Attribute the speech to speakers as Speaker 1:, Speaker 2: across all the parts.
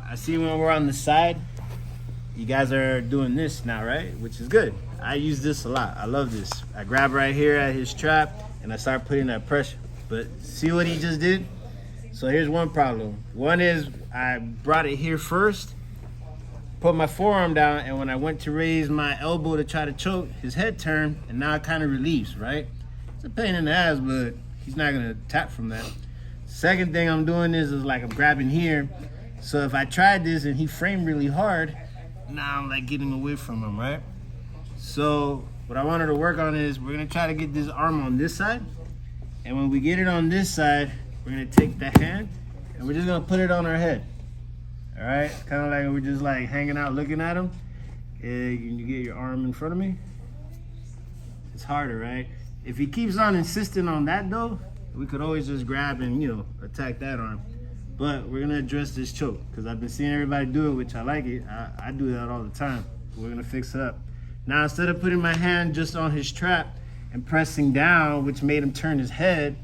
Speaker 1: I see when we're on the side, you guys are doing this now, right? Which is good. I use this a lot. I love this. I grab right here at his trap and I start putting that pressure. But see what he just did? So here's one problem. One is I brought it here first, put my forearm down, and when I went to raise my elbow to try to choke, his head turned, and now it kind of relieves, right? It's a pain in the ass, but he's not gonna tap from that. Second thing I'm doing is like I'm grabbing here. So if I tried this and he framed really hard, now I'm like getting away from him, right? So what I wanted to work on is we're gonna try to get this arm on this side. And when we get it on this side, we're gonna take the hand and we're just gonna put it on our head. All right, kind of like we're just like hanging out looking at him. And you get your arm in front of me. It's harder, right? If he keeps on insisting on that though, we could always just grab and, attack that arm. But we're gonna address this choke because I've been seeing everybody do it, which I like it. I do that all the time. We're gonna fix it up. Now, instead of putting my hand just on his trap and pressing down, which made him turn his head,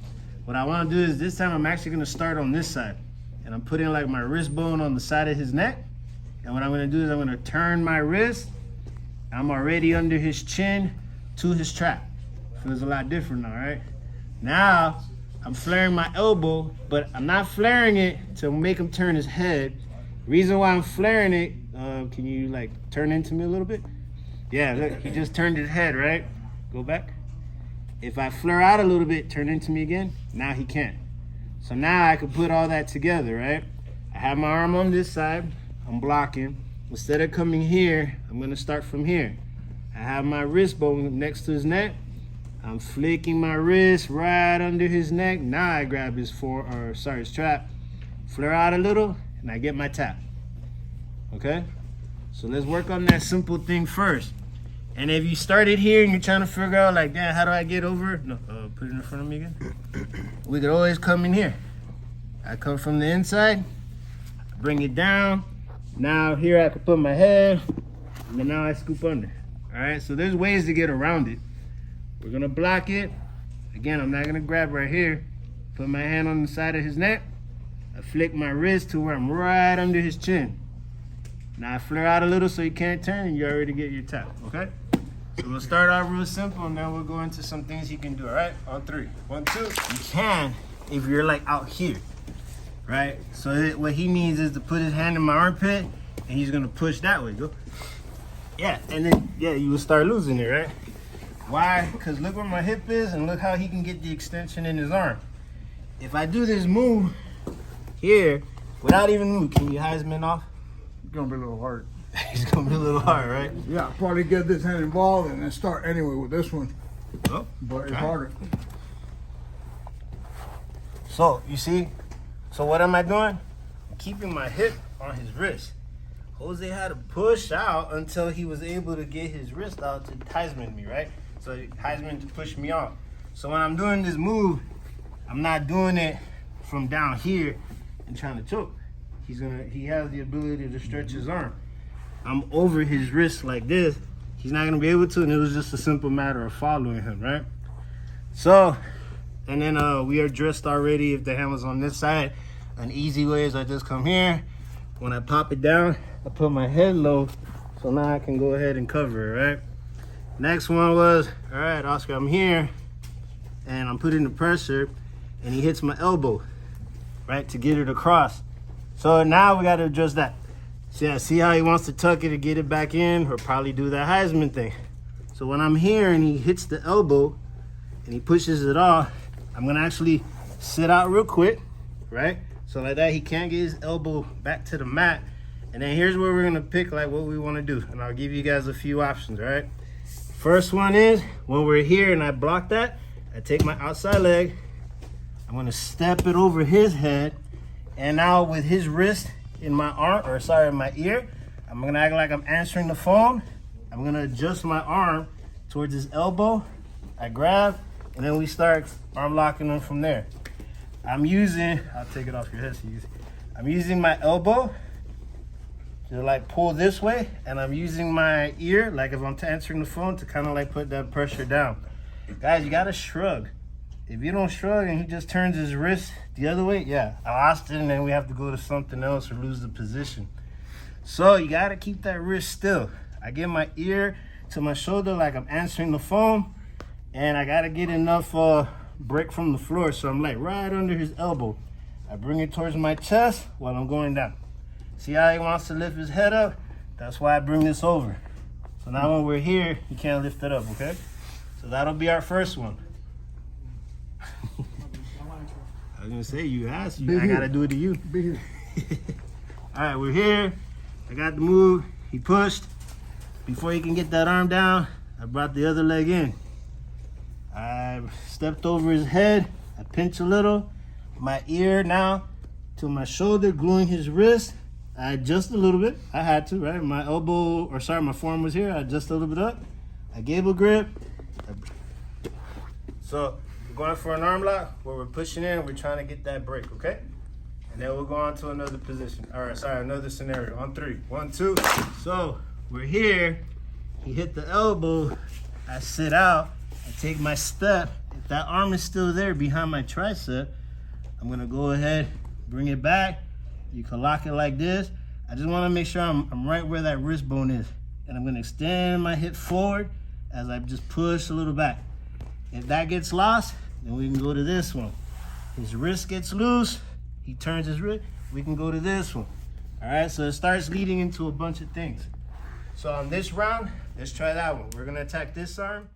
Speaker 1: what I wanna do is this time I'm actually gonna start on this side. And I'm putting like my wrist bone on the side of his neck. And what I'm gonna do is I'm gonna turn my wrist. I'm already under his chin to his trap. Feels a lot different now, right? Now, I'm flaring my elbow, but I'm not flaring it to make him turn his head. Reason why I'm flaring it, can you like turn into me a little bit? Yeah, look, he just turned his head, right? Go back. If I flare out a little bit, turn into me again, now he can't. So now I can put all that together, right? I have my arm on this side, I'm blocking. Instead of coming here, I'm gonna start from here. I have my wrist bone next to his neck. I'm flicking my wrist right under his neck. Now I grab his his trap, flare out a little, and I get my tap. Okay? So let's work on that simple thing first. And if you started here and you're trying to figure out like, damn, how do I get over it? No, put it in front of me again. We could always come in here. I come from the inside, bring it down. Now here I can put my head, and then now I scoop under. All right, so there's ways to get around it. We're gonna block it. Again, I'm not gonna grab right here. Put my hand on the side of his neck. I flick my wrist to where I'm right under his chin. Now I flare out a little so you can't turn and you already get your tap, okay? So we'll start off real simple and then we'll go into some things you can do, all right? On three. 1, 2. You can if you're like out here, right? So what he needs is to put his hand in my armpit and he's gonna push that way, go. Yeah, and then, you will start losing it, right? Why? Because look where my hip is and look how he can get the extension in his arm. If I do this move here, without even moving, can you Heisman off?
Speaker 2: It's gonna be a little hard.
Speaker 1: It's gonna be a little hard, right?
Speaker 2: Yeah, probably get this hand involved and then start anyway with this one.
Speaker 1: Oh,
Speaker 2: But it's harder.
Speaker 1: So, you see? So what am I doing? I'm keeping my hip on his wrist. Jose had to push out until he was able to get his wrist out to Heisman me, right? So Heisman to push me off. So when I'm doing this move, I'm not doing it from down here and trying to choke. He has the ability to stretch his arm. I'm over his wrist like this. He's not gonna be able to, and it was just a simple matter of following him, right? So, and then we are dressed already. If the hand was on this side, an easy way is I just come here. When I pop it down, I put my head low, so now I can go ahead and cover it, right? Next one was, all right, Oscar, I'm here, and I'm putting the pressure, and he hits my elbow, right, to get it across. So now we got to adjust that. See how he wants to tuck it to get it back in, or probably do that Heisman thing. So when I'm here and he hits the elbow, and he pushes it off, I'm gonna actually sit out real quick, right? So like that, he can't get his elbow back to the mat. And then here's where we're gonna pick like what we wanna do. And I'll give you guys a few options, all right? First one is, when we're here and I block that, I take my outside leg, I'm gonna step it over his head, and now with his wrist in my arm, my ear, I'm gonna act like I'm answering the phone. I'm gonna adjust my arm towards his elbow. I grab, and then we start arm locking him from there. I'll take it off your head so you see. I'm using my elbow to like pull this way, and I'm using my ear, like if I'm answering the phone, to kind of like put that pressure down. Guys, you gotta shrug. If you don't shrug and he just turns his wrist the other way, yeah, I lost it, and then we have to go to something else or lose the position. So you gotta keep that wrist still. I get my ear to my shoulder like I'm answering the phone, and I gotta get enough break from the floor, so I'm like right under his elbow. I bring it towards my chest while I'm going down. See how he wants to lift his head up? That's why I bring this over. So now when we're here, he can't lift it up, okay? So that'll be our first one. I was gonna say, you asked, I gotta do it to you.
Speaker 2: Be here.
Speaker 1: All right, we're here. I got the move. He pushed. Before he can get that arm down, I brought the other leg in. I stepped over his head. I pinch a little. My ear now to my shoulder, gluing his wrist. I adjust a little bit. I had to, right? My my forearm was here. I adjust a little bit up. I gave a grip. So we're going for an arm lock where we're pushing in. We're trying to get that break, okay? And then we'll go on to another position. All right, another scenario. On 3. 1, 2. So we're here. He hit the elbow. I sit out. I take my step. If that arm is still there behind my tricep, I'm gonna go ahead, bring it back. You can lock it like this. I just wanna make sure I'm right where that wrist bone is. And I'm gonna extend my hip forward as I just push a little back. If that gets lost, then we can go to this one. His wrist gets loose, he turns his wrist, we can go to this one. All right, so it starts leading into a bunch of things. So on this round, let's try that one. We're gonna attack this arm.